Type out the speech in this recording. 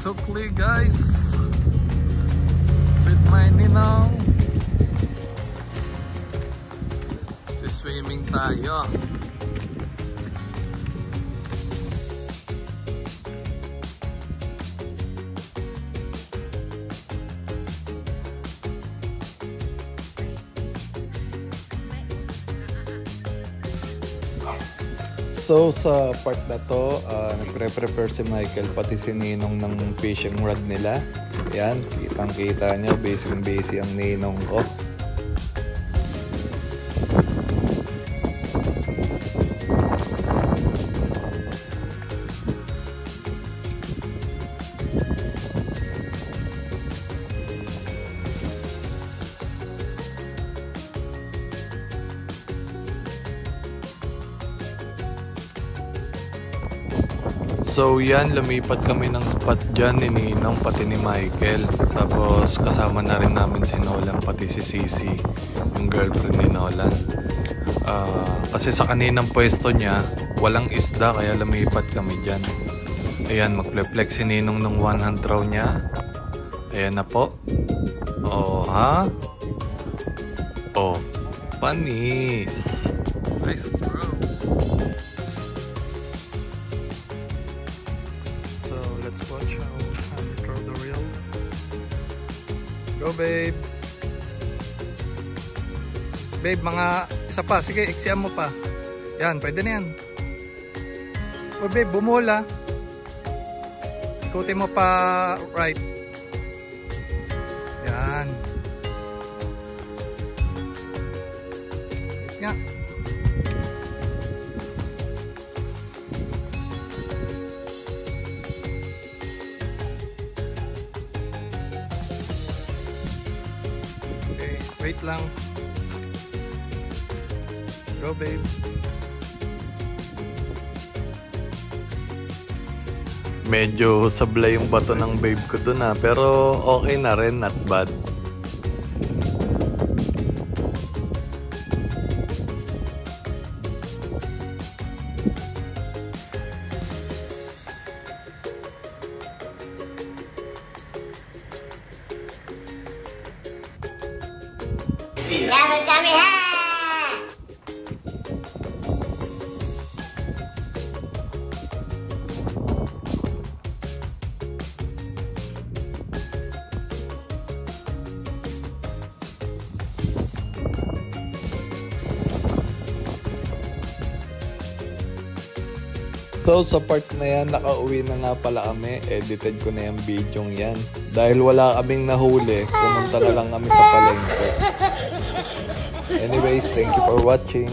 Sukli guys with my ninong. Swimming tayo. So sa part na to, nagpre-prepare si Michael pati si Ninong ng fishing rod nila. Ayan, kitang-kita nyo, busy ang Ninong ko. So yan, lumipat kami ng spot dyan ni Ninong pati ni Michael. Tapos kasama na rin namin si Nolan pati si Sisi, yung girlfriend ni Nolan. Kasi sa kaninang pwesto niya, walang isda kaya lumipat kami dyan. Ayan, magple-flex si Ninong ng one hand throw niya. Ayan na po. Oh, ha? Oh, panis. Nice throw. So let's watch how we throw the reel. Go babe. Babe, mga isa pa. Sige, iksiyan mo pa. Yan, pwede na yan. Oh babe, bumula. Ikutin mo pa right. Yan. Nga. Wait lang. Go babe. Medyo sablay yung bato ng babe ko dun pero okay na rin, not bad. Dapat kami ha! So sa part na yan, nakauwi na nga pala kami. Edited ko na yung video yan. Dahil wala kaming nahuli, pumunta na lang kami sa palengke. Anyways, thank you for watching.